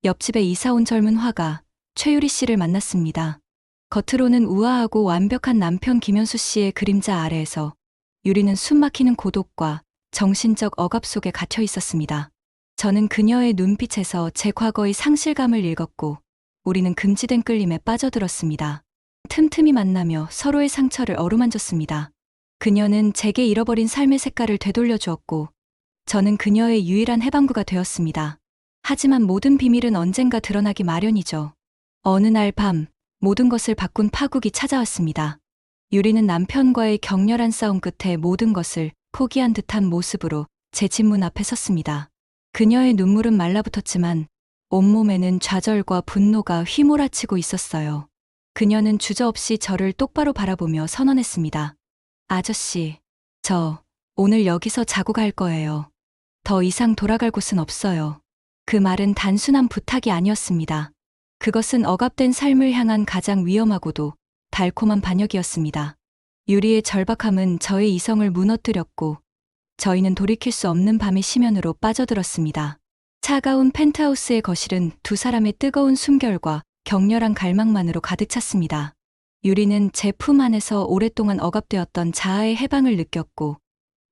옆집에 이사 온 젊은 화가 최유리 씨를 만났습니다. 겉으로는 우아하고 완벽한 남편 김현수 씨의 그림자 아래에서 유리는 숨막히는 고독과 정신적 억압 속에 갇혀 있었습니다. 저는 그녀의 눈빛에서 제 과거의 상실감을 읽었고 우리는 금지된 끌림에 빠져들었습니다. 틈틈이 만나며 서로의 상처를 어루만졌습니다. 그녀는 제게 잃어버린 삶의 색깔을 되돌려 주었고 저는 그녀의 유일한 해방구가 되었습니다. 하지만 모든 비밀은 언젠가 드러나기 마련이죠. 어느 날 밤 모든 것을 바꾼 파국이 찾아왔습니다. 유리는 남편과의 격렬한 싸움 끝에 모든 것을 포기한 듯한 모습으로 제 집 문 앞에 섰습니다. 그녀의 눈물은 말라붙었지만 온몸에는 좌절과 분노가 휘몰아치고 있었어요. 그녀는 주저없이 저를 똑바로 바라보며 선언했습니다. 아저씨, 저 오늘 여기서 자고 갈 거예요. 더 이상 돌아갈 곳은 없어요. 그 말은 단순한 부탁이 아니었습니다. 그것은 억압된 삶을 향한 가장 위험하고도 달콤한 반역이었습니다. 유리의 절박함은 저의 이성을 무너뜨렸고 저희는 돌이킬 수 없는 밤의 심연으로 빠져들었습니다. 차가운 펜트하우스의 거실은 두 사람의 뜨거운 숨결과 격렬한 갈망만으로 가득 찼습니다. 유리는 제 품 안에서 오랫동안 억압되었던 자아의 해방을 느꼈고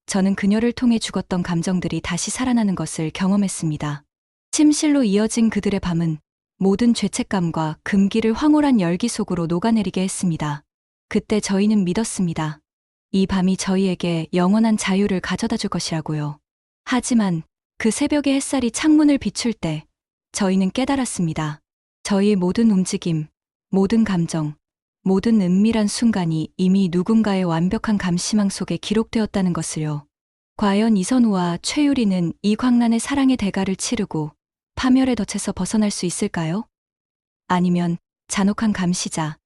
저는 그녀를 통해 죽었던 감정들이 다시 살아나는 것을 경험했습니다. 침실로 이어진 그들의 밤은 모든 죄책감과 금기를 황홀한 열기 속으로 녹아내리게 했습니다. 그때 저희는 믿었습니다. 이 밤이 저희에게 영원한 자유를 가져다 줄 것이라고요. 하지만 그 새벽의 햇살이 창문을 비출 때 저희는 깨달았습니다. 저희의 모든 움직임, 모든 감정, 모든 은밀한 순간이 이미 누군가의 완벽한 감시망 속에 기록되었다는 것을요. 과연 이선우와 최유리는 이 광란의 사랑의 대가를 치르고 파멸의 덫에서 벗어날 수 있을까요? 아니면 잔혹한 감시자,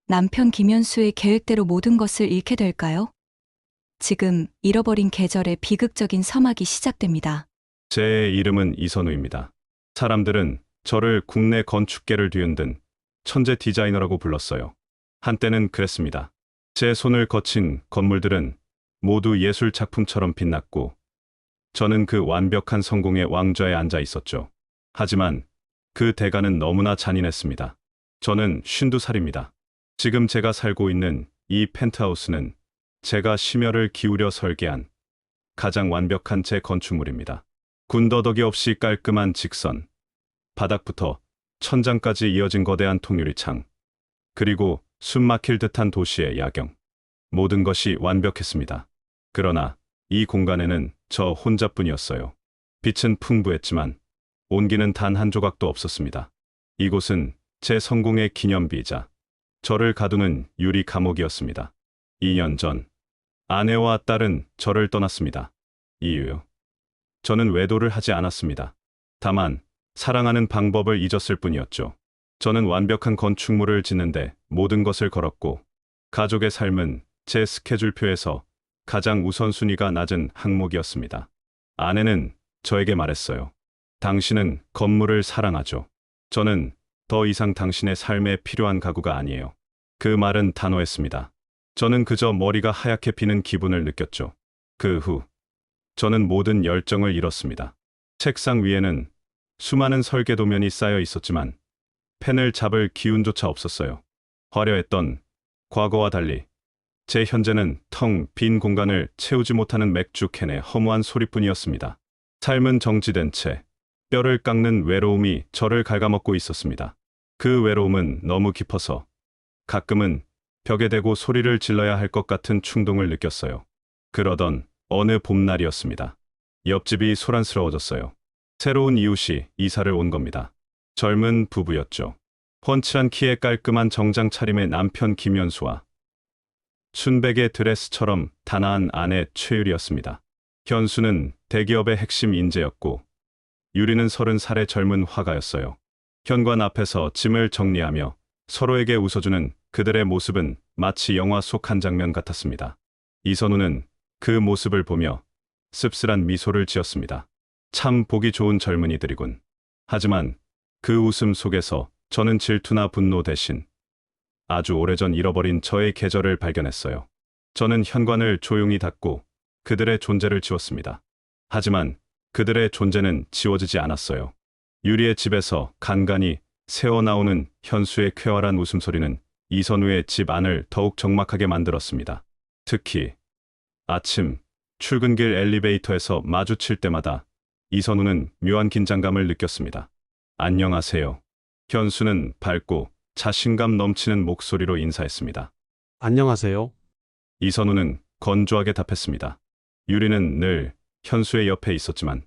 남편 김현수의 계획대로 모든 것을 잃게 될까요? 지금 잃어버린 계절의 비극적인 서막이 시작됩니다. 제 이름은 이선우입니다. 사람들은 저를 국내 건축계를 뒤흔든 천재 디자이너라고 불렀어요. 한때는 그랬습니다. 제 손을 거친 건물들은 모두 예술 작품처럼 빛났고 저는 그 완벽한 성공의 왕좌에 앉아 있었죠. 하지만 그 대가는 너무나 잔인했습니다. 저는 52살입니다. 지금 제가 살고 있는 이 펜트하우스는 제가 심혈을 기울여 설계한 가장 완벽한 제 건축물입니다. 군더더기 없이 깔끔한 직선, 바닥부터 천장까지 이어진 거대한 통유리창, 그리고 숨막힐 듯한 도시의 야경. 모든 것이 완벽했습니다. 그러나 이 공간에는 저 혼자뿐이었어요. 빛은 풍부했지만 온기는 단 한 조각도 없었습니다. 이곳은 제 성공의 기념비이자 저를 가두는 유리 감옥이었습니다. 2년 전 아내와 딸은 저를 떠났습니다. 이유요? 저는 외도를 하지 않았습니다. 다만 사랑하는 방법을 잊었을 뿐이었죠. 저는 완벽한 건축물을 짓는데 모든 것을 걸었고 가족의 삶은 제 스케줄표에서 가장 우선순위가 낮은 항목이었습니다. 아내는 저에게 말했어요. 당신은 건물을 사랑하죠. 저는 더 이상 당신의 삶에 필요한 가구가 아니에요. 그 말은 단호했습니다. 저는 그저 머리가 하얗게 비는 기분을 느꼈죠. 그 후 저는 모든 열정을 잃었습니다. 책상 위에는 수많은 설계 도면이 쌓여 있었지만 펜을 잡을 기운조차 없었어요. 화려했던 과거와 달리 제 현재는 텅 빈 공간을 채우지 못하는 맥주 캔의 허무한 소리뿐이었습니다. 삶은 정지된 채 뼈를 깎는 외로움이 저를 갉아먹고 있었습니다. 그 외로움은 너무 깊어서 가끔은 벽에 대고 소리를 질러야 할 것 같은 충동을 느꼈어요. 그러던 어느 봄날이었습니다. 옆집이 소란스러워졌어요. 새로운 이웃이 이사를 온 겁니다. 젊은 부부였죠. 훤칠한 키에 깔끔한 정장 차림의 남편 김현수와 순백의 드레스처럼 단아한 아내 최유리였습니다. 현수는 대기업의 핵심 인재였고 유리는 30살의 젊은 화가였어요. 현관 앞에서 짐을 정리하며 서로에게 웃어주는 그들의 모습은 마치 영화 속 한 장면 같았습니다. 이선우는 그 모습을 보며 씁쓸한 미소를 지었습니다. 참 보기 좋은 젊은이들이군. 하지만 그 웃음 속에서 저는 질투나 분노 대신 아주 오래전 잃어버린 저의 계절을 발견했어요. 저는 현관을 조용히 닫고 그들의 존재를 지웠습니다. 하지만 그들의 존재는 지워지지 않았어요. 유리의 집에서 간간히 새어나오는 현수의 쾌활한 웃음소리는 이선우의 집 안을 더욱 적막하게 만들었습니다. 특히 아침 출근길 엘리베이터에서 마주칠 때마다 이선우는 묘한 긴장감을 느꼈습니다. 안녕하세요. 현수는 밝고 자신감 넘치는 목소리로 인사했습니다. 안녕하세요. 이선우는 건조하게 답했습니다. 유리는 늘 현수의 옆에 있었지만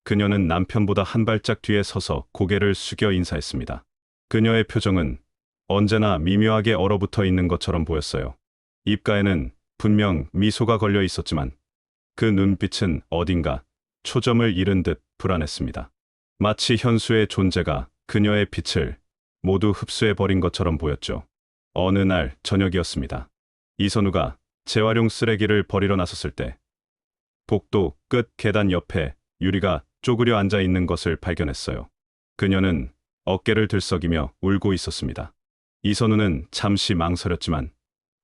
그녀는 남편보다 한 발짝 뒤에 서서 고개를 숙여 인사했습니다. 그녀의 표정은 언제나 미묘하게 얼어붙어 있는 것처럼 보였어요. 입가에는 분명 미소가 걸려 있었지만 그 눈빛은 어딘가 초점을 잃은 듯 불안했습니다. 마치 현수의 존재가 그녀의 빛을 모두 흡수해버린 것처럼 보였죠. 어느 날 저녁이었습니다. 이선우가 재활용 쓰레기를 버리러 나섰을 때 복도 끝 계단 옆에 유리가 쪼그려 앉아 있는 것을 발견했어요. 그녀는 어깨를 들썩이며 울고 있었습니다. 이선우는 잠시 망설였지만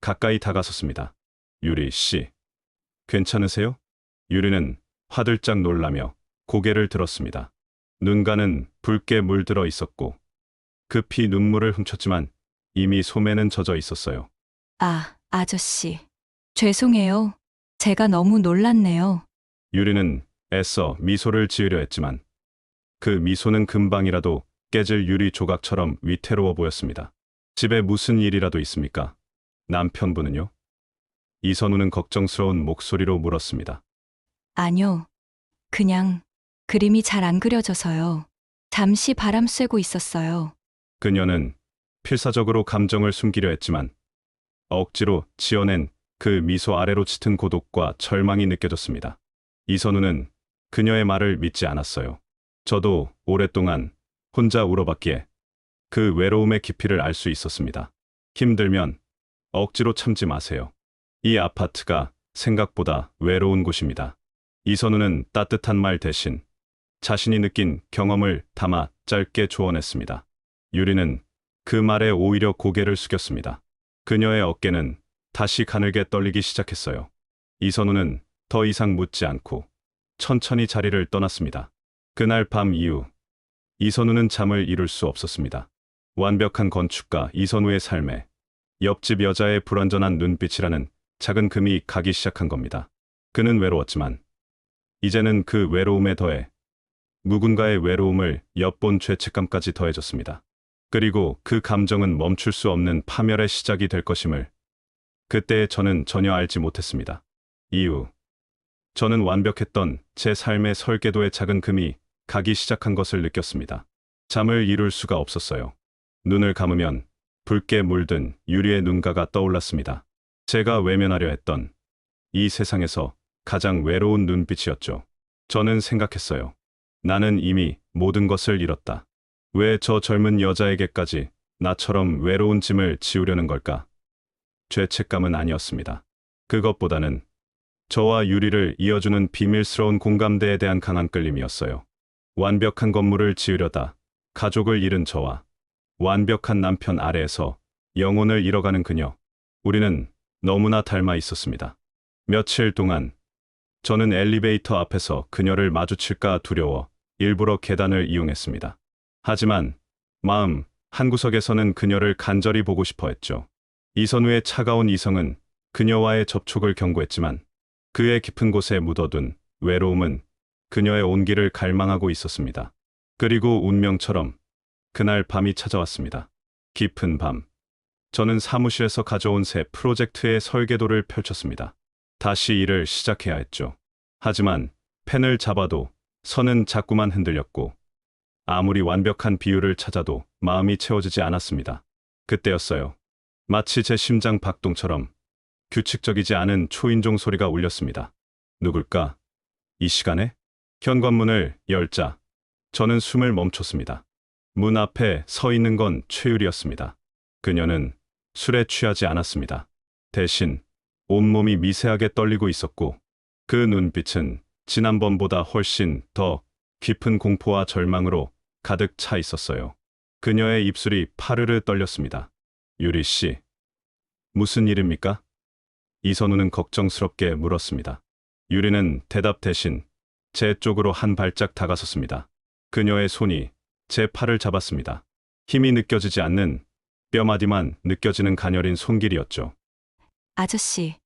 가까이 다가섰습니다. 유리 씨, 괜찮으세요? 유리는 화들짝 놀라며 고개를 들었습니다. 눈가는 붉게 물들어 있었고 급히 눈물을 훔쳤지만 이미 소매는 젖어 있었어요. 아, 아저씨. 죄송해요. 제가 너무 놀랐네요. 유리는 애써 미소를 지으려 했지만 그 미소는 금방이라도 깨질 유리 조각처럼 위태로워 보였습니다. 집에 무슨 일이라도 있습니까? 남편분은요? 이선우는 걱정스러운 목소리로 물었습니다. 아니요. 그냥 그림이 잘 안 그려져서요. 잠시 바람 쐬고 있었어요. 그녀는 필사적으로 감정을 숨기려 했지만 억지로 지어낸 그 미소 아래로 짙은 고독과 절망이 느껴졌습니다. 이선우는 그녀의 말을 믿지 않았어요. 저도 오랫동안 혼자 울어봤기에 그 외로움의 깊이를 알 수 있었습니다. 힘들면 억지로 참지 마세요. 이 아파트가 생각보다 외로운 곳입니다. 이선우는 따뜻한 말 대신 자신이 느낀 경험을 담아 짧게 조언했습니다. 유리는 그 말에 오히려 고개를 숙였습니다. 그녀의 어깨는 다시 가늘게 떨리기 시작했어요. 이선우는 더 이상 묻지 않고 천천히 자리를 떠났습니다. 그날 밤 이후 이선우는 잠을 이룰 수 없었습니다. 완벽한 건축가 이선우의 삶에 옆집 여자의 불완전한 눈빛이라는 작은 금이 가기 시작한 겁니다. 그는 외로웠지만 이제는 그 외로움에 더해 누군가의 외로움을 엿본 죄책감까지 더해졌습니다. 그리고 그 감정은 멈출 수 없는 파멸의 시작이 될 것임을 그때 저는 전혀 알지 못했습니다. 이후 저는 완벽했던 제 삶의 설계도의 작은 금이 가기 시작한 것을 느꼈습니다. 잠을 이룰 수가 없었어요. 눈을 감으면 붉게 물든 유리의 눈가가 떠올랐습니다. 제가 외면하려 했던 이 세상에서 가장 외로운 눈빛이었죠. 저는 생각했어요. 나는 이미 모든 것을 잃었다. 왜 저 젊은 여자에게까지 나처럼 외로운 짐을 지우려는 걸까? 죄책감은 아니었습니다. 그것보다는 저와 유리를 이어주는 비밀스러운 공감대에 대한 강한 끌림이었어요. 완벽한 건물을 지으려다 가족을 잃은 저와 완벽한 남편 아래에서 영혼을 잃어가는 그녀. 우리는 너무나 닮아 있었습니다. 며칠 동안 저는 엘리베이터 앞에서 그녀를 마주칠까 두려워 일부러 계단을 이용했습니다. 하지만 마음 한구석에서는 그녀를 간절히 보고 싶어 했죠. 이선우의 차가운 이성은 그녀와의 접촉을 경고했지만 그의 깊은 곳에 묻어둔 외로움은 그녀의 온기를 갈망하고 있었습니다. 그리고 운명처럼 그날 밤이 찾아왔습니다. 깊은 밤, 저는 사무실에서 가져온 새 프로젝트의 설계도를 펼쳤습니다. 다시 일을 시작해야 했죠. 하지만 펜을 잡아도 선은 자꾸만 흔들렸고 아무리 완벽한 비율을 찾아도 마음이 채워지지 않았습니다. 그때였어요. 마치 제 심장 박동처럼 규칙적이지 않은 초인종 소리가 울렸습니다. 누굴까? 이 시간에? 현관문을 열자 저는 숨을 멈췄습니다. 문 앞에 서 있는 건 최유리였습니다. 그녀는 술에 취하지 않았습니다. 대신 온몸이 미세하게 떨리고 있었고 그 눈빛은 지난번보다 훨씬 더 깊은 공포와 절망으로 가득 차 있었어요. 그녀의 입술이 파르르 떨렸습니다. 유리 씨, 무슨 일입니까? 이선우는 걱정스럽게 물었습니다. 유리는 대답 대신 제 쪽으로 한 발짝 다가섰습니다. 그녀의 손이 제 팔을 잡았습니다. 힘이 느껴지지 않는 뼈마디만 느껴지는 가녀린 손길이었죠. 아저씨,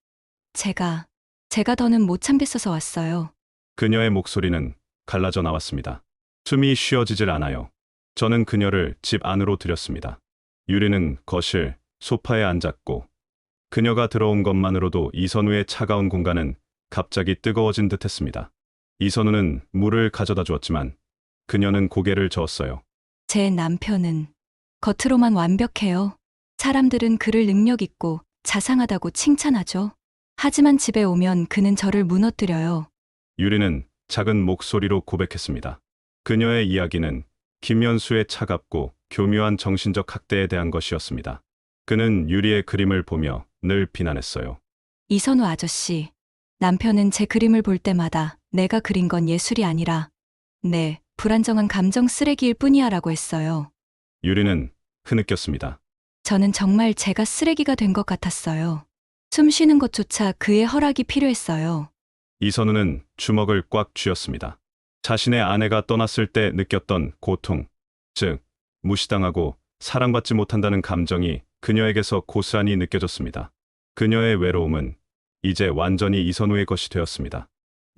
제가 더는 못 참겠어서 왔어요. 그녀의 목소리는 갈라져 나왔습니다. 숨이 쉬어지질 않아요. 저는 그녀를 집 안으로 들였습니다. 유리는 거실, 소파에 앉았고 그녀가 들어온 것만으로도 이선우의 차가운 공간은 갑자기 뜨거워진 듯 했습니다. 이선우는 물을 가져다 주었지만 그녀는 고개를 저었어요. 제 남편은 겉으로만 완벽해요. 사람들은 그를 능력 있고 자상하다고 칭찬하죠. 하지만 집에 오면 그는 저를 무너뜨려요. 유리는 작은 목소리로 고백했습니다. 그녀의 이야기는 김연수의 차갑고 교묘한 정신적 학대에 대한 것이었습니다. 그는 유리의 그림을 보며 늘 비난했어요. 이선우 아저씨, 남편은 제 그림을 볼 때마다 내가 그린 건 예술이 아니라 불안정한 감정 쓰레기일 뿐이야 라고 했어요. 유리는 흐느꼈습니다. 저는 정말 제가 쓰레기가 된 것 같았어요. 숨 쉬는 것조차 그의 허락이 필요했어요. 이선우는 주먹을 꽉 쥐었습니다. 자신의 아내가 떠났을 때 느꼈던 고통, 즉 무시당하고 사랑받지 못한다는 감정이 그녀에게서 고스란히 느껴졌습니다. 그녀의 외로움은 이제 완전히 이선우의 것이 되었습니다.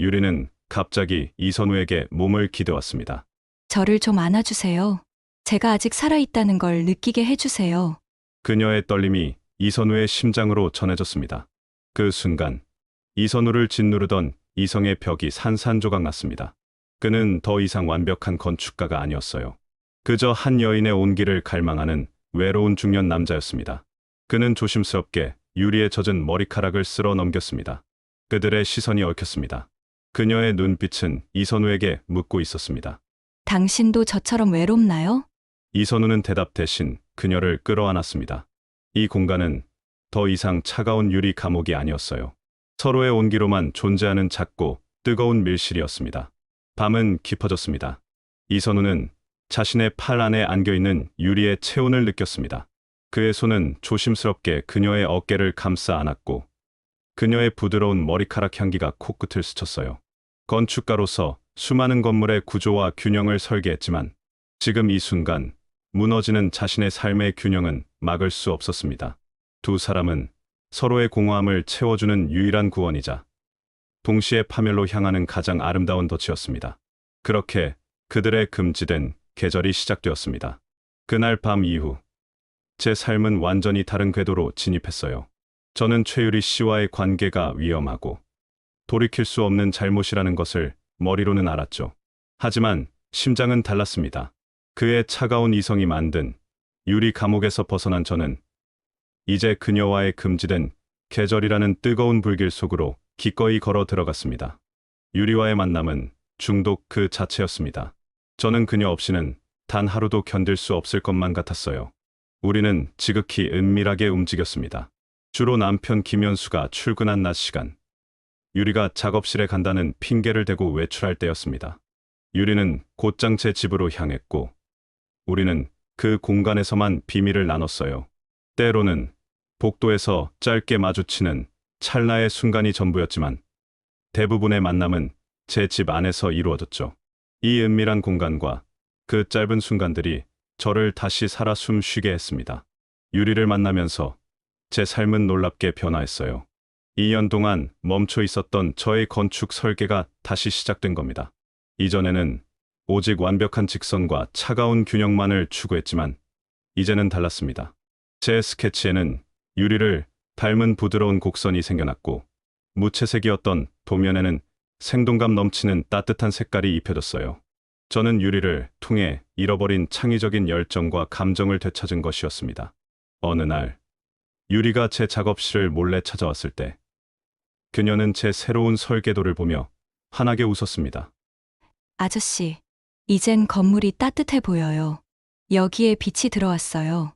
유리는 갑자기 이선우에게 몸을 기대왔습니다. 저를 좀 안아주세요. 제가 아직 살아있다는 걸 느끼게 해주세요. 그녀의 떨림이 이선우의 심장으로 전해졌습니다. 그 순간 이선우를 짓누르던 이성의 벽이 산산조각 났습니다. 그는 더 이상 완벽한 건축가가 아니었어요. 그저 한 여인의 온기를 갈망하는 외로운 중년 남자였습니다. 그는 조심스럽게 유리에 젖은 머리카락을 쓸어 넘겼습니다. 그들의 시선이 얽혔습니다. 그녀의 눈빛은 이선우에게 묻고 있었습니다. 당신도 저처럼 외롭나요? 이선우는 대답 대신 그녀를 끌어안았습니다. 이 공간은 더 이상 차가운 유리 감옥이 아니었어요. 서로의 온기로만 존재하는 작고 뜨거운 밀실이었습니다. 밤은 깊어졌습니다. 이선우는 자신의 팔 안에 안겨있는 유리의 체온을 느꼈습니다. 그의 손은 조심스럽게 그녀의 어깨를 감싸 안았고 그녀의 부드러운 머리카락 향기가 코끝을 스쳤어요. 건축가로서 수많은 건물의 구조와 균형을 설계했지만 지금 이 순간 무너지는 자신의 삶의 균형은 막을 수 없었습니다. 두 사람은 서로의 공허함을 채워주는 유일한 구원이자 동시에 파멸로 향하는 가장 아름다운 덫이었습니다. 그렇게 그들의 금지된 계절이 시작되었습니다. 그날 밤 이후 제 삶은 완전히 다른 궤도로 진입했어요. 저는 최유리 씨와의 관계가 위험하고 돌이킬 수 없는 잘못이라는 것을 머리로는 알았죠. 하지만 심장은 달랐습니다. 그의 차가운 이성이 만든 유리 감옥에서 벗어난 저는 이제 그녀와의 금지된 계절이라는 뜨거운 불길 속으로 기꺼이 걸어 들어갔습니다. 유리와의 만남은 중독 그 자체였습니다. 저는 그녀 없이는 단 하루도 견딜 수 없을 것만 같았어요. 우리는 지극히 은밀하게 움직였습니다. 주로 남편 김연수가 출근한 낮 시간, 유리가 작업실에 간다는 핑계를 대고 외출할 때였습니다. 유리는 곧장 제 집으로 향했고 우리는 그 공간에서만 비밀을 나눴어요. 때로는 복도에서 짧게 마주치는 찰나의 순간이 전부였지만 대부분의 만남은 제 집 안에서 이루어졌죠. 이 은밀한 공간과 그 짧은 순간들이 저를 다시 살아 숨 쉬게 했습니다. 유리를 만나면서 제 삶은 놀랍게 변화했어요. 2년 동안 멈춰 있었던 저의 건축 설계가 다시 시작된 겁니다. 이전에는 오직 완벽한 직선과 차가운 균형만을 추구했지만 이제는 달랐습니다. 제 스케치에는 유리를 닮은 부드러운 곡선이 생겨났고 무채색이었던 도면에는 생동감 넘치는 따뜻한 색깔이 입혀졌어요. 저는 유리를 통해 잃어버린 창의적인 열정과 감정을 되찾은 것이었습니다. 어느 날 유리가 제 작업실을 몰래 찾아왔을 때 그녀는 제 새로운 설계도를 보며 환하게 웃었습니다. 아저씨, 이젠 건물이 따뜻해 보여요. 여기에 빛이 들어왔어요.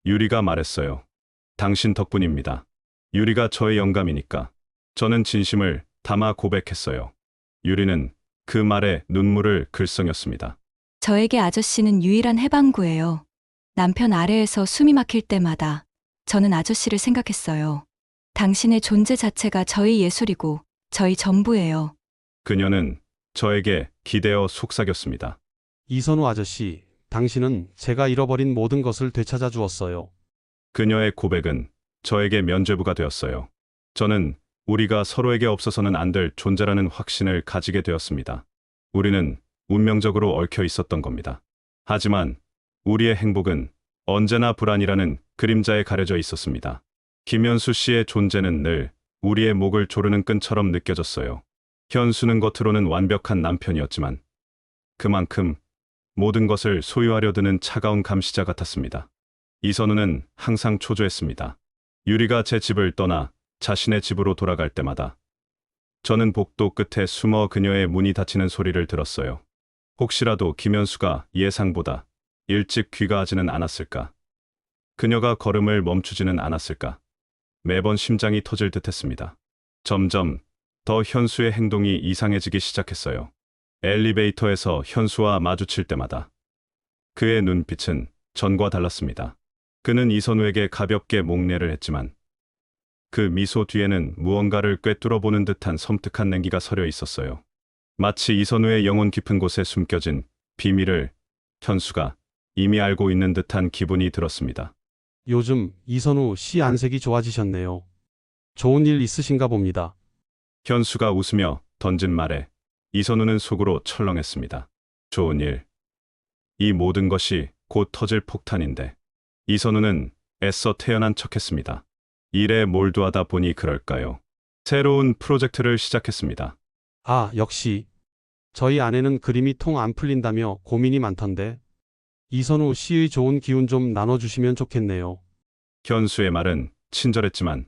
유리가 말했어요. 당신 덕분입니다. 유리가 저의 영감이니까. 저는 진심을 담아 고백했어요. 유리는 그 말에 눈물을 글썽였습니다. 저에게 아저씨는 유일한 해방구예요. 남편 아래에서 숨이 막힐 때마다 저는 아저씨를 생각했어요. 당신의 존재 자체가 저희 예술이고 저희 전부예요. 그녀는 저에게 기대어 속삭였습니다. 이선우 아저씨, 당신은 제가 잃어버린 모든 것을 되찾아 주었어요. 그녀의 고백은 저에게 면죄부가 되었어요. 저는 우리가 서로에게 없어서는 안 될 존재라는 확신을 가지게 되었습니다. 우리는 운명적으로 얽혀 있었던 겁니다. 하지만 우리의 행복은 언제나 불안이라는 그림자에 가려져 있었습니다. 김현수 씨의 존재는 늘 우리의 목을 조르는 끈처럼 느껴졌어요. 현수는 겉으로는 완벽한 남편이었지만 그만큼 모든 것을 소유하려 드는 차가운 감시자 같았습니다. 이선우는 항상 초조했습니다. 유리가 제 집을 떠나 자신의 집으로 돌아갈 때마다 저는 복도 끝에 숨어 그녀의 문이 닫히는 소리를 들었어요. 혹시라도 김현수가 예상보다 일찍 귀가하지는 않았을까? 그녀가 걸음을 멈추지는 않았을까? 매번 심장이 터질 듯했습니다. 점점 더 현수의 행동이 이상해지기 시작했어요. 엘리베이터에서 현수와 마주칠 때마다 그의 눈빛은 전과 달랐습니다. 그는 이선우에게 가볍게 목례를 했지만 그 미소 뒤에는 무언가를 꿰뚫어 보는 듯한 섬뜩한 냉기가 서려 있었어요. 마치 이선우의 영혼 깊은 곳에 숨겨진 비밀을 현수가 이미 알고 있는 듯한 기분이 들었습니다. 요즘 이선우 씨 안색이 좋아지셨네요. 좋은 일 있으신가 봅니다. 현수가 웃으며 던진 말에 이선우는 속으로 철렁했습니다. 좋은 일. 이 모든 것이 곧 터질 폭탄인데. 이선우는 애써 태연한 척했습니다. 일에 몰두하다 보니 그럴까요? 새로운 프로젝트를 시작했습니다. 아, 역시. 저희 아내는 그림이 통 안 풀린다며 고민이 많던데. 이선우 씨의 좋은 기운 좀 나눠주시면 좋겠네요. 현수의 말은 친절했지만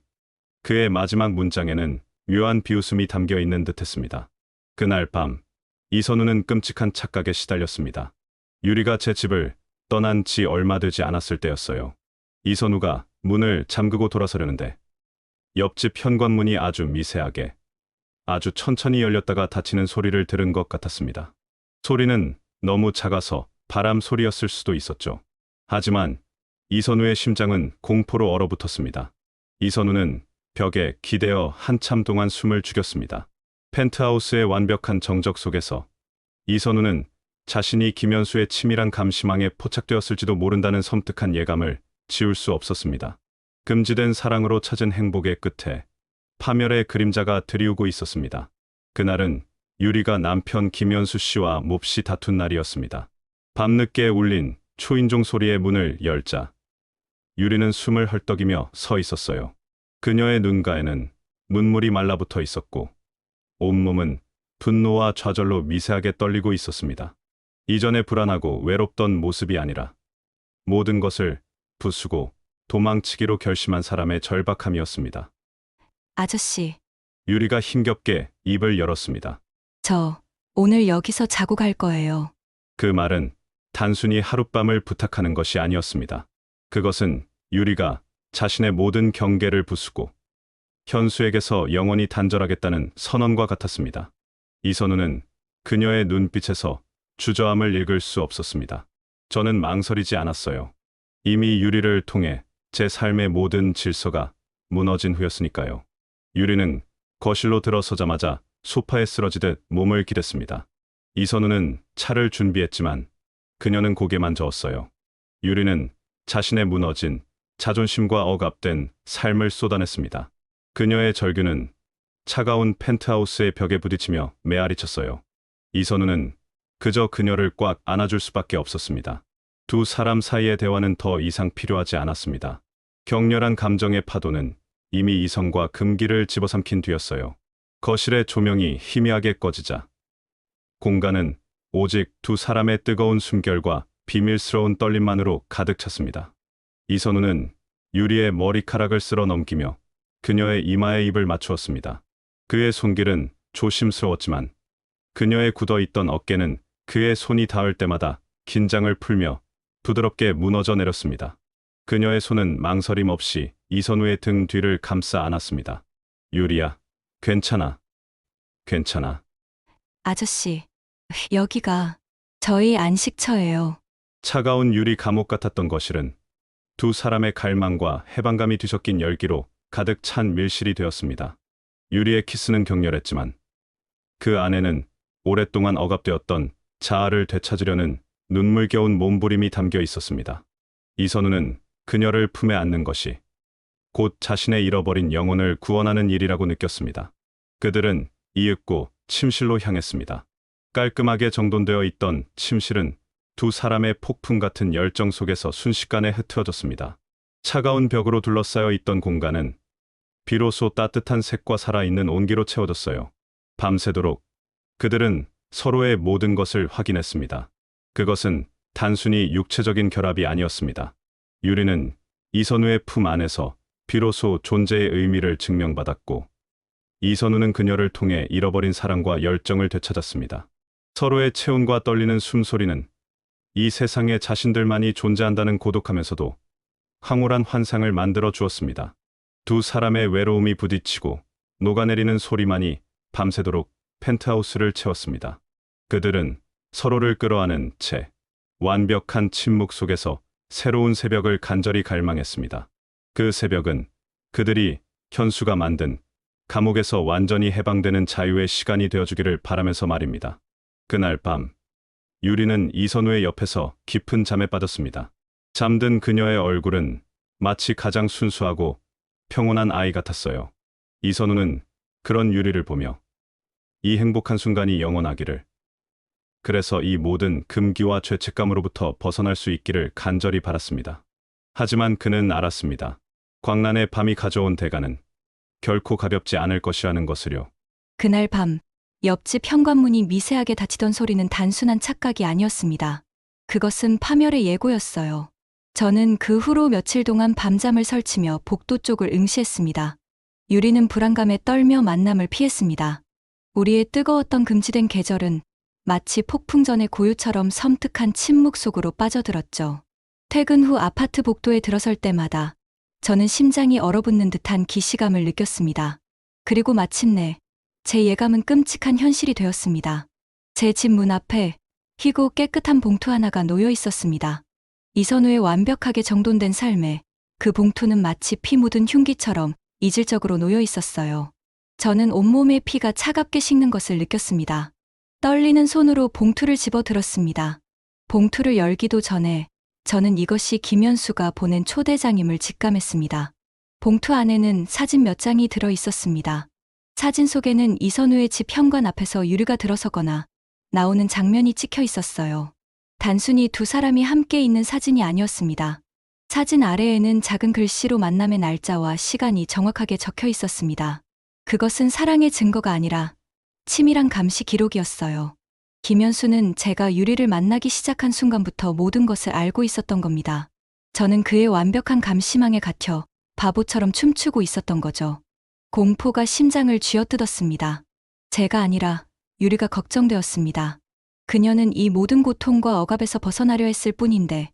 그의 마지막 문장에는 묘한 비웃음이 담겨 있는 듯했습니다. 그날 밤 이선우는 끔찍한 착각에 시달렸습니다. 유리가 제 집을 떠난 지 얼마 되지 않았을 때였어요. 이선우가 문을 잠그고 돌아서려는데 옆집 현관문이 아주 미세하게 아주 천천히 열렸다가 닫히는 소리를 들은 것 같았습니다. 소리는 너무 작아서 바람 소리였을 수도 있었죠. 하지만 이선우의 심장은 공포로 얼어붙었습니다. 이선우는 벽에 기대어 한참 동안 숨을 죽였습니다. 펜트하우스의 완벽한 정적 속에서 이선우는 자신이 김현수의 치밀한 감시망에 포착되었을지도 모른다는 섬뜩한 예감을 지울 수 없었습니다. 금지된 사랑으로 찾은 행복의 끝에 파멸의 그림자가 드리우고 있었습니다. 그날은 유리가 남편 김현수 씨와 몹시 다툰 날이었습니다. 밤늦게 울린 초인종 소리에 문을 열자 유리는 숨을 헐떡이며 서 있었어요. 그녀의 눈가에는 눈물이 말라붙어 있었고 온몸은 분노와 좌절로 미세하게 떨리고 있었습니다. 이전에 불안하고 외롭던 모습이 아니라 모든 것을 부수고 도망치기로 결심한 사람의 절박함이었습니다. 아저씨, 유리가 힘겹게 입을 열었습니다. 저 오늘 여기서 자고 갈 거예요. 그 말은 단순히 하룻밤을 부탁하는 것이 아니었습니다. 그것은 유리가 자신의 모든 경계를 부수고 현수에게서 영원히 단절하겠다는 선언과 같았습니다. 이선우는 그녀의 눈빛에서 주저함을 읽을 수 없었습니다. 저는 망설이지 않았어요. 이미 유리를 통해 제 삶의 모든 질서가 무너진 후였으니까요. 유리는 거실로 들어서자마자 소파에 쓰러지듯 몸을 기댔습니다. 이선우는 차를 준비했지만 그녀는 고개만 저었어요. 유리는 자신의 무너진 자존심과 억압된 삶을 쏟아냈습니다. 그녀의 절규는 차가운 펜트하우스의 벽에 부딪히며 메아리쳤어요. 이선우는 그저 그녀를 꽉 안아줄 수밖에 없었습니다. 두 사람 사이의 대화는 더 이상 필요하지 않았습니다. 격렬한 감정의 파도는 이미 이성과 금기를 집어삼킨 뒤였어요. 거실의 조명이 희미하게 꺼지자 공간은 오직 두 사람의 뜨거운 숨결과 비밀스러운 떨림만으로 가득 찼습니다. 이선우는 유리의 머리카락을 쓸어 넘기며 그녀의 이마에 입을 맞추었습니다. 그의 손길은 조심스러웠지만 그녀의 굳어있던 어깨는 그의 손이 닿을 때마다 긴장을 풀며 부드럽게 무너져 내렸습니다. 그녀의 손은 망설임 없이 이선우의 등 뒤를 감싸 안았습니다. 유리야, 괜찮아. 괜찮아. 아저씨, 여기가 저희 안식처예요. 차가운 유리 감옥 같았던 거실은 두 사람의 갈망과 해방감이 뒤섞인 열기로 가득 찬 밀실이 되었습니다. 유리의 키스는 격렬했지만 그 안에는 오랫동안 억압되었던 자아를 되찾으려는 눈물겨운 몸부림이 담겨 있었습니다. 이선우는 그녀를 품에 안는 것이 곧 자신의 잃어버린 영혼을 구원하는 일이라고 느꼈습니다. 그들은 이윽고 침실로 향했습니다. 깔끔하게 정돈되어 있던 침실은 두 사람의 폭풍 같은 열정 속에서 순식간에 흐트러졌습니다. 차가운 벽으로 둘러싸여 있던 공간은 비로소 따뜻한 색과 살아있는 온기로 채워졌어요. 밤새도록 그들은 서로의 모든 것을 확인했습니다. 그것은 단순히 육체적인 결합이 아니었습니다. 유리는 이선우의 품 안에서 비로소 존재의 의미를 증명받았고, 이선우는 그녀를 통해 잃어버린 사랑과 열정을 되찾았습니다. 서로의 체온과 떨리는 숨소리는 이 세상에 자신들만이 존재한다는 고독하면서도 황홀한 환상을 만들어 주었습니다. 두 사람의 외로움이 부딪히고 녹아내리는 소리만이 밤새도록 펜트하우스를 채웠습니다. 그들은 서로를 끌어안은 채 완벽한 침묵 속에서 새로운 새벽을 간절히 갈망했습니다. 그 새벽은 그들이 현수가 만든 감옥에서 완전히 해방되는 자유의 시간이 되어주기를 바라면서 말입니다. 그날 밤, 유리는 이선우의 옆에서 깊은 잠에 빠졌습니다. 잠든 그녀의 얼굴은 마치 가장 순수하고 평온한 아이 같았어요. 이선우는 그런 유리를 보며 이 행복한 순간이 영원하기를, 그래서 이 모든 금기와 죄책감으로부터 벗어날 수 있기를 간절히 바랐습니다. 하지만 그는 알았습니다. 광란의 밤이 가져온 대가는 결코 가볍지 않을 것이라는 것을요. 그날 밤, 옆집 현관문이 미세하게 닫히던 소리는 단순한 착각이 아니었습니다. 그것은 파멸의 예고였어요. 저는 그 후로 며칠 동안 밤잠을 설치며 복도 쪽을 응시했습니다. 유리는 불안감에 떨며 만남을 피했습니다. 우리의 뜨거웠던 금지된 계절은 마치 폭풍 전의 고요처럼 섬뜩한 침묵 속으로 빠져들었죠. 퇴근 후 아파트 복도에 들어설 때마다 저는 심장이 얼어붙는 듯한 기시감을 느꼈습니다. 그리고 마침내 제 예감은 끔찍한 현실이 되었습니다. 제 집 문 앞에 희고 깨끗한 봉투 하나가 놓여 있었습니다. 이선우의 완벽하게 정돈된 삶에 그 봉투는 마치 피 묻은 흉기처럼 이질적으로 놓여 있었어요. 저는 온몸의 피가 차갑게 식는 것을 느꼈습니다. 떨리는 손으로 봉투를 집어 들었습니다. 봉투를 열기도 전에 저는 이것이 김현수가 보낸 초대장임을 직감했습니다. 봉투 안에는 사진 몇 장이 들어 있었습니다. 사진 속에는 이선우의 집 현관 앞에서 유리가 들어서거나 나오는 장면이 찍혀 있었어요. 단순히 두 사람이 함께 있는 사진이 아니었습니다. 사진 아래에는 작은 글씨로 만남의 날짜와 시간이 정확하게 적혀 있었습니다. 그것은 사랑의 증거가 아니라 치밀한 감시 기록이었어요. 김현수는 제가 유리를 만나기 시작한 순간부터 모든 것을 알고 있었던 겁니다. 저는 그의 완벽한 감시망에 갇혀 바보처럼 춤추고 있었던 거죠. 공포가 심장을 쥐어뜯었습니다. 제가 아니라 유리가 걱정되었습니다. 그녀는 이 모든 고통과 억압에서 벗어나려 했을 뿐인데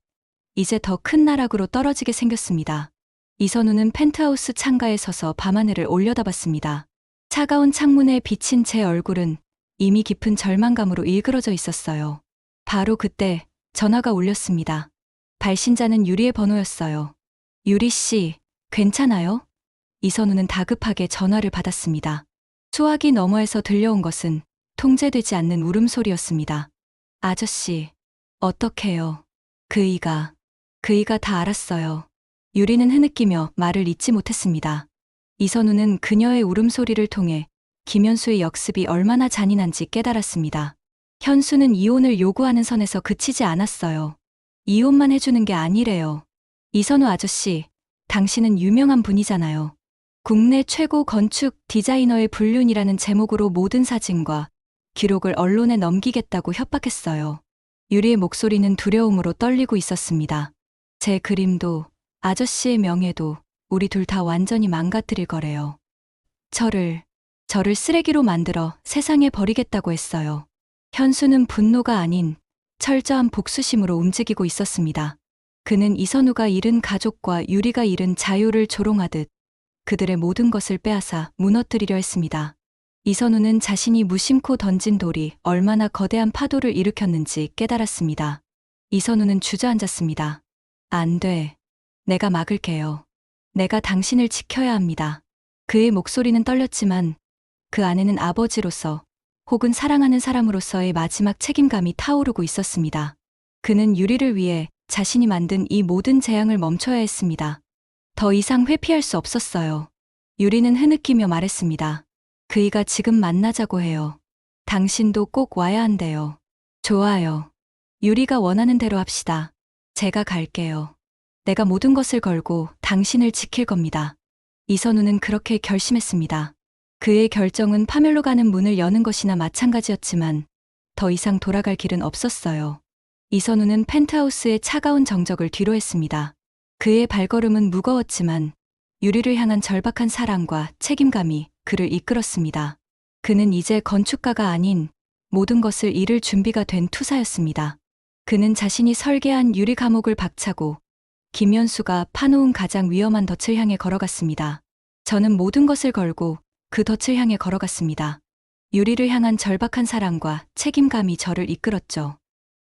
이제 더 큰 나락으로 떨어지게 생겼습니다. 이선우는 펜트하우스 창가에 서서 밤하늘을 올려다봤습니다. 차가운 창문에 비친 제 얼굴은 이미 깊은 절망감으로 일그러져 있었어요. 바로 그때 전화가 울렸습니다. 발신자는 유리의 번호였어요. 유리 씨, 괜찮아요? 이선우는 다급하게 전화를 받았습니다. 수화기 너머에서 들려온 것은 통제되지 않는 울음소리였습니다. 아저씨, 어떡해요? 그이가 다 알았어요. 유리는 흐느끼며 말을 잇지 못했습니다. 이선우는 그녀의 울음소리를 통해 김현수의 역습이 얼마나 잔인한지 깨달았습니다. 현수는 이혼을 요구하는 선에서 그치지 않았어요. 이혼만 해주는 게 아니래요. 이선우 아저씨, 당신은 유명한 분이잖아요. 국내 최고 건축 디자이너의 불륜이라는 제목으로 모든 사진과 기록을 언론에 넘기겠다고 협박했어요. 유리의 목소리는 두려움으로 떨리고 있었습니다. 제 그림도 아저씨의 명예도 우리 둘 다 완전히 망가뜨릴 거래요. 저를 쓰레기로 만들어 세상에 버리겠다고 했어요. 현수는 분노가 아닌 철저한 복수심으로 움직이고 있었습니다. 그는 이선우가 잃은 가족과 유리가 잃은 자유를 조롱하듯 그들의 모든 것을 빼앗아 무너뜨리려 했습니다. 이선우는 자신이 무심코 던진 돌이 얼마나 거대한 파도를 일으켰는지 깨달았습니다. 이선우는 주저앉았습니다. 안 돼. 내가 막을게요. 내가 당신을 지켜야 합니다. 그의 목소리는 떨렸지만 그 안에는 아버지로서 혹은 사랑하는 사람으로서의 마지막 책임감이 타오르고 있었습니다. 그는 유리를 위해 자신이 만든 이 모든 재앙을 멈춰야 했습니다. 더 이상 회피할 수 없었어요. 유리는 흐느끼며 말했습니다. 그이가 지금 만나자고 해요. 당신도 꼭 와야 한대요. 좋아요. 유리가 원하는 대로 합시다. 제가 갈게요. 내가 모든 것을 걸고 당신을 지킬 겁니다. 이선우는 그렇게 결심했습니다. 그의 결정은 파멸로 가는 문을 여는 것이나 마찬가지였지만 더 이상 돌아갈 길은 없었어요. 이선우는 펜트하우스의 차가운 정적을 뒤로했습니다. 그의 발걸음은 무거웠지만 유리를 향한 절박한 사랑과 책임감이 그를 이끌었습니다. 그는 이제 건축가가 아닌 모든 것을 잃을 준비가 된 투사였습니다. 그는 자신이 설계한 유리 감옥을 박차고 김연수가 파놓은 가장 위험한 덫을 향해 걸어갔습니다. 저는 모든 것을 걸고 그 덫을 향해 걸어갔습니다. 유리를 향한 절박한 사랑과 책임감이 저를 이끌었죠.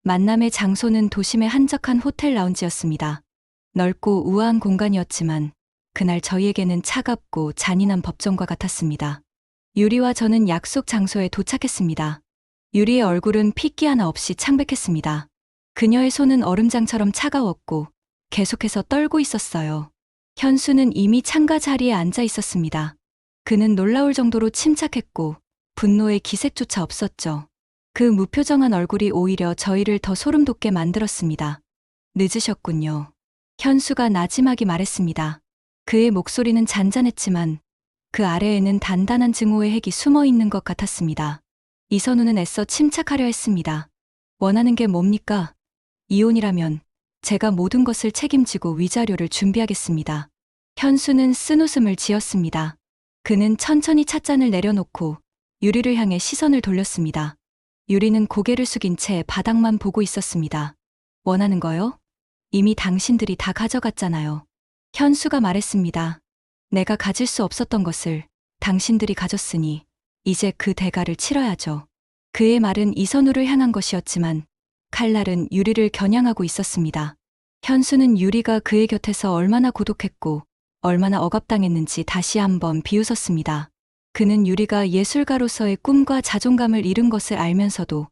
만남의 장소는 도심의 한적한 호텔 라운지였습니다. 넓고 우아한 공간이었지만 그날 저희에게는 차갑고 잔인한 법정과 같았습니다. 유리와 저는 약속 장소에 도착했습니다. 유리의 얼굴은 핏기 하나 없이 창백했습니다. 그녀의 손은 얼음장처럼 차가웠고 계속해서 떨고 있었어요. 현수는 이미 창가 자리에 앉아 있었습니다. 그는 놀라울 정도로 침착했고 분노의 기색조차 없었죠. 그 무표정한 얼굴이 오히려 저희를 더 소름 돋게 만들었습니다. 늦으셨군요. 현수가 나지막이 말했습니다. 그의 목소리는 잔잔했지만 그 아래에는 단단한 증오의 핵이 숨어 있는 것 같았습니다. 이선우는 애써 침착하려 했습니다. 원하는 게 뭡니까? 이혼이라면 제가 모든 것을 책임지고 위자료를 준비하겠습니다. 현수는 쓴웃음을 지었습니다. 그는 천천히 찻잔을 내려놓고 유리를 향해 시선을 돌렸습니다. 유리는 고개를 숙인 채 바닥만 보고 있었습니다. 원하는 거요? 이미 당신들이 다 가져갔잖아요. 현수가 말했습니다. 내가 가질 수 없었던 것을 당신들이 가졌으니 이제 그 대가를 치러야죠. 그의 말은 이선우를 향한 것이었지만 칼날은 유리를 겨냥하고 있었습니다. 현수는 유리가 그의 곁에서 얼마나 고독했고 얼마나 억압당했는지 다시 한번 비웃었습니다. 그는 유리가 예술가로서의 꿈과 자존감을 잃은 것을 알면서도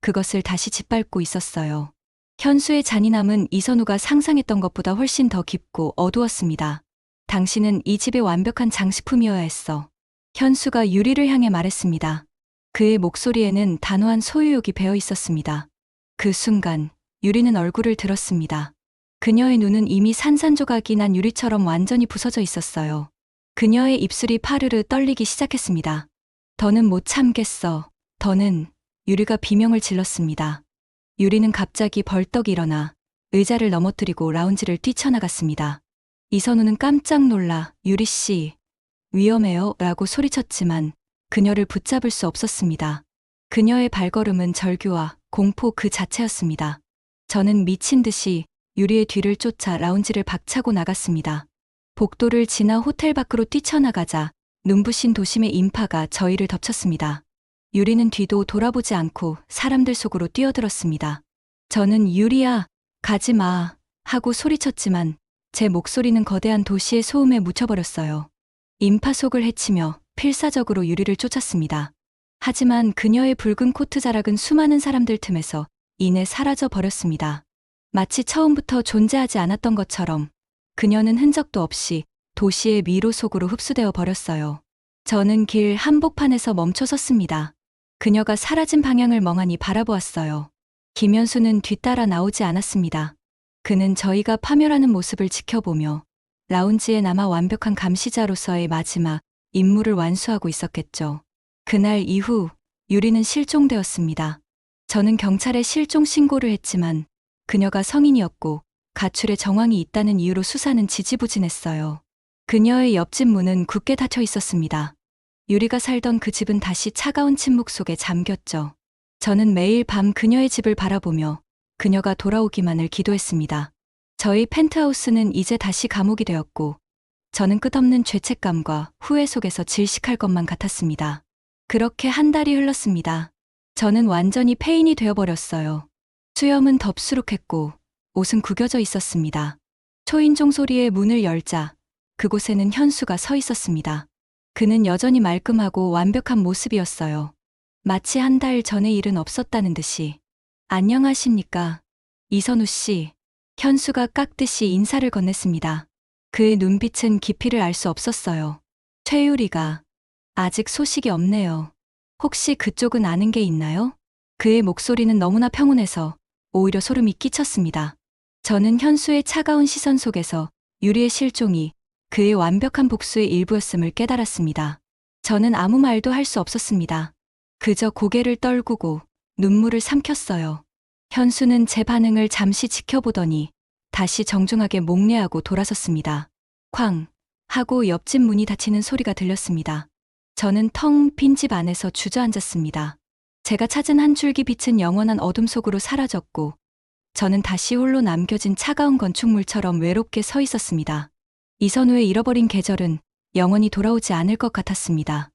그것을 다시 짓밟고 있었어요. 현수의 잔인함은 이선우가 상상했던 것보다 훨씬 더 깊고 어두웠습니다. 당신은 이 집의 완벽한 장식품이어야 했어. 현수가 유리를 향해 말했습니다. 그의 목소리에는 단호한 소유욕이 배어 있었습니다. 그 순간 유리는 얼굴을 들었습니다. 그녀의 눈은 이미 산산조각이 난 유리처럼 완전히 부서져 있었어요. 그녀의 입술이 파르르 떨리기 시작했습니다. 더는 못 참겠어. 더는 유리가 비명을 질렀습니다. 유리는 갑자기 벌떡 일어나 의자를 넘어뜨리고 라운지를 뛰쳐나갔습니다. 이선우는 깜짝 놀라 유리 씨, 위험해요 라고 소리쳤지만 그녀를 붙잡을 수 없었습니다. 그녀의 발걸음은 절규와 공포 그 자체였습니다. 저는 미친 듯이 유리의 뒤를 쫓아 라운지를 박차고 나갔습니다. 복도를 지나 호텔 밖으로 뛰쳐나가자 눈부신 도심의 인파가 저희를 덮쳤습니다. 유리는 뒤도 돌아보지 않고 사람들 속으로 뛰어들었습니다. 저는 유리야, 가지 마 하고 소리쳤지만 제 목소리는 거대한 도시의 소음에 묻혀버렸어요. 인파 속을 헤치며 필사적으로 유리를 쫓았습니다. 하지만 그녀의 붉은 코트 자락은 수많은 사람들 틈에서 이내 사라져 버렸습니다. 마치 처음부터 존재하지 않았던 것처럼 그녀는 흔적도 없이 도시의 미로 속으로 흡수되어 버렸어요. 저는 길 한복판에서 멈춰 섰습니다. 그녀가 사라진 방향을 멍하니 바라보았어요. 김연수는 뒤따라 나오지 않았습니다. 그는 저희가 파멸하는 모습을 지켜보며 라운지에 남아 완벽한 감시자로서의 마지막 임무를 완수하고 있었겠죠. 그날 이후 유리는 실종되었습니다. 저는 경찰에 실종 신고를 했지만 그녀가 성인이었고 가출의 정황이 있다는 이유로 수사는 지지부진했어요. 그녀의 옆집 문은 굳게 닫혀 있었습니다. 유리가 살던 그 집은 다시 차가운 침묵 속에 잠겼죠. 저는 매일 밤 그녀의 집을 바라보며 그녀가 돌아오기만을 기도했습니다. 저희 펜트하우스는 이제 다시 감옥이 되었고 저는 끝없는 죄책감과 후회 속에서 질식할 것만 같았습니다. 그렇게 한 달이 흘렀습니다. 저는 완전히 폐인이 되어버렸어요. 수염은 덥수룩했고 옷은 구겨져 있었습니다. 초인종 소리에 문을 열자 그곳에는 현수가 서 있었습니다. 그는 여전히 말끔하고 완벽한 모습이었어요. 마치 한 달 전의 일은 없었다는 듯이. 안녕하십니까. 이선우 씨, 현수가 깍듯이 인사를 건넸습니다. 그의 눈빛은 깊이를 알 수 없었어요. 최유리가 아직 소식이 없네요. 혹시 그쪽은 아는 게 있나요? 그의 목소리는 너무나 평온해서 오히려 소름이 끼쳤습니다. 저는 현수의 차가운 시선 속에서 유리의 실종이 그의 완벽한 복수의 일부였음을 깨달았습니다. 저는 아무 말도 할 수 없었습니다. 그저 고개를 떨구고 눈물을 삼켰어요. 현수는 제 반응을 잠시 지켜보더니 다시 정중하게 목례하고 돌아섰습니다. 쾅! 하고 옆집 문이 닫히는 소리가 들렸습니다. 저는 텅 빈 집 안에서 주저앉았습니다. 제가 찾은 한 줄기 빛은 영원한 어둠 속으로 사라졌고, 저는 다시 홀로 남겨진 차가운 건축물처럼 외롭게 서 있었습니다. 이선우의 잃어버린 계절은 영원히 돌아오지 않을 것 같았습니다.